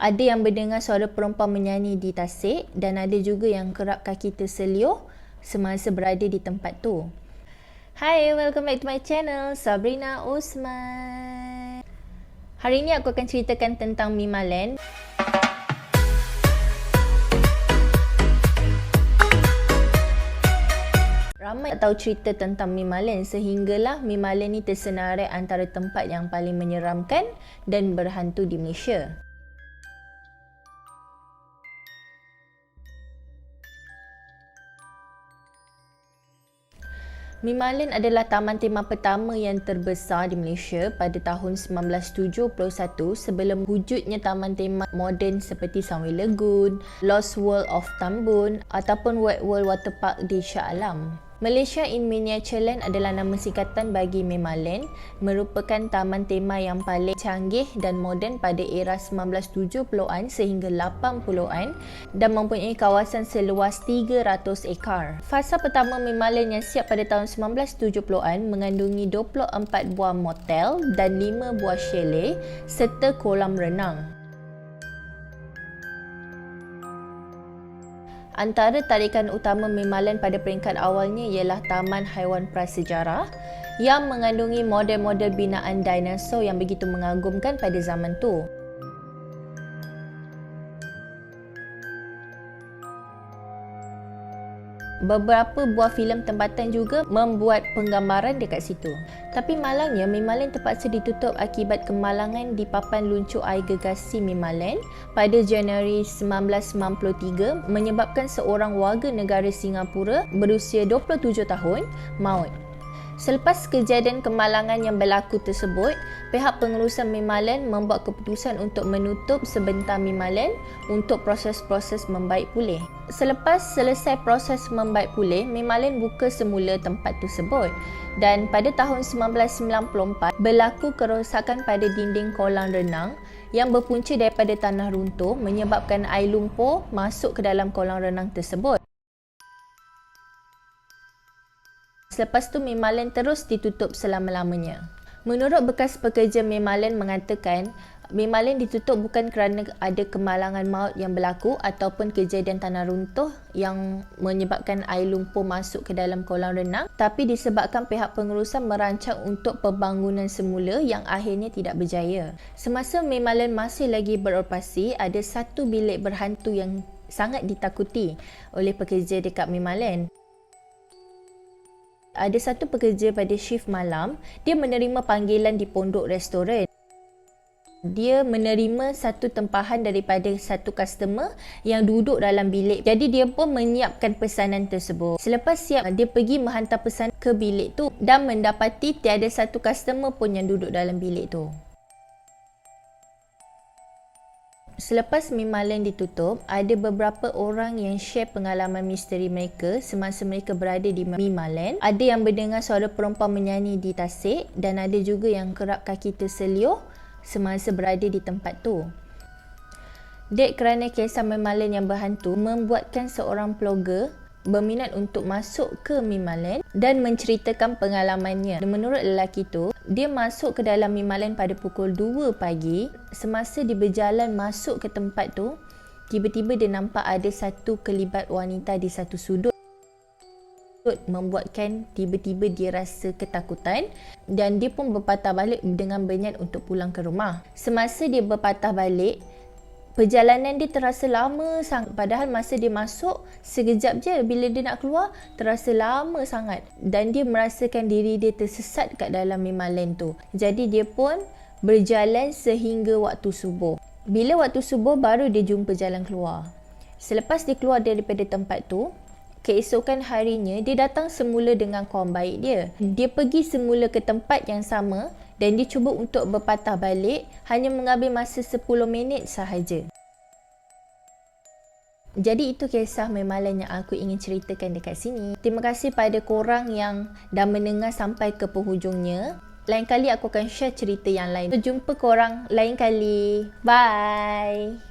Ada yang mendengar suara perempuan menyanyi di tasik dan ada juga yang kerap kaki terselioh semasa berada di tempat tu. Hai, welcome back to my channel, Sabrina Osman. Hari ini aku akan ceritakan tentang Mimaland. Ramai tak tahu cerita tentang Mimaland sehinggalah Mimaland ni tersenarai antara tempat yang paling menyeramkan dan berhantu di Malaysia. Mimaland adalah taman tema pertama yang terbesar di Malaysia pada tahun 1971 sebelum wujudnya taman tema moden seperti Sunway Lagoon, Lost World of Tambun ataupun Wet World Waterpark di Shah Alam. Malaysia in Miniatureland adalah nama singkatan bagi Mimaland, merupakan taman tema yang paling canggih dan moden pada era 1970-an sehingga 80-an dan mempunyai kawasan seluas 300 ekar. Fasa pertama Mimaland yang siap pada tahun 1970-an mengandungi 24 buah motel dan 5 buah chalet serta kolam renang. Antara tarikan utama Mimaland pada peringkat awalnya ialah Taman Haiwan Prasejarah yang mengandungi model-model binaan dinosaur yang begitu mengagumkan pada zaman tu. Beberapa buah filem tempatan juga membuat penggambaran dekat situ. Tapi malangnya Mimaland terpaksa ditutup akibat kemalangan di papan luncur air gergasi Mimaland pada Januari 1993 menyebabkan seorang warga negara Singapura berusia 27 tahun maut. Selepas kejadian kemalangan yang berlaku tersebut, pihak pengurusan Mimaland membuat keputusan untuk menutup sebentar Mimaland untuk proses-proses membaik pulih. Selepas selesai proses membaik pulih, Mimaland buka semula tempat tersebut dan pada tahun 1994 berlaku kerosakan pada dinding kolam renang yang berpunca daripada tanah runtuh menyebabkan air lumpur masuk ke dalam kolam renang tersebut. Selepas tu Mimaland terus ditutup selama-lamanya. Menurut bekas pekerja Mimaland mengatakan, Mimaland ditutup bukan kerana ada kemalangan maut yang berlaku ataupun kejadian tanah runtuh yang menyebabkan air lumpur masuk ke dalam kolam renang, tapi disebabkan pihak pengurusan merancang untuk pembangunan semula yang akhirnya tidak berjaya. Semasa Mimaland masih lagi beroperasi, ada satu bilik berhantu yang sangat ditakuti oleh pekerja dekat Mimaland. Ada satu pekerja pada shift malam, dia menerima panggilan di pondok restoran. Dia menerima satu tempahan daripada satu customer yang duduk dalam bilik. Jadi dia pun menyiapkan pesanan tersebut. Selepas siap, dia pergi menghantar pesanan ke bilik tu dan mendapati tiada satu customer pun yang duduk dalam bilik tu. Selepas Mimaland ditutup, ada beberapa orang yang share pengalaman misteri mereka semasa mereka berada di Mimaland. Ada yang mendengar suara perempuan menyanyi di tasik dan ada juga yang kerap kaki terselioh semasa berada di tempat tu. Dek kerana kisah Mimaland yang berhantu membuatkan seorang vlogger berminat untuk masuk ke Mimaland dan menceritakan pengalamannya. Menurut lelaki tu, dia masuk ke dalam Mimaland pada pukul 2 pagi. Semasa dia berjalan masuk ke tempat tu, tiba-tiba dia nampak ada satu kelibat wanita di satu sudut, membuatkan tiba-tiba dia rasa ketakutan dan dia pun berpatah balik dengan berniat untuk pulang ke rumah. Semasa dia berpatah balik, perjalanan dia terasa lama sangat. Padahal masa dia masuk, sekejap je. Bila dia nak keluar, terasa lama sangat. Dan dia merasakan diri dia tersesat kat dalam Mimaland tu. Jadi dia pun berjalan sehingga waktu subuh. Bila waktu subuh, baru dia jumpa jalan keluar. Selepas dia keluar daripada tempat tu, keesokan harinya, dia datang semula dengan kawan baik dia. Dia pergi semula ke tempat yang sama dan dia cuba untuk berpatah balik, hanya mengambil masa 10 minit sahaja. Jadi itu kisah Mimaland yang aku ingin ceritakan dekat sini. Terima kasih pada korang yang dah mendengar sampai ke penghujungnya. Lain kali aku akan share cerita yang lain. Jumpa korang lain kali. Bye!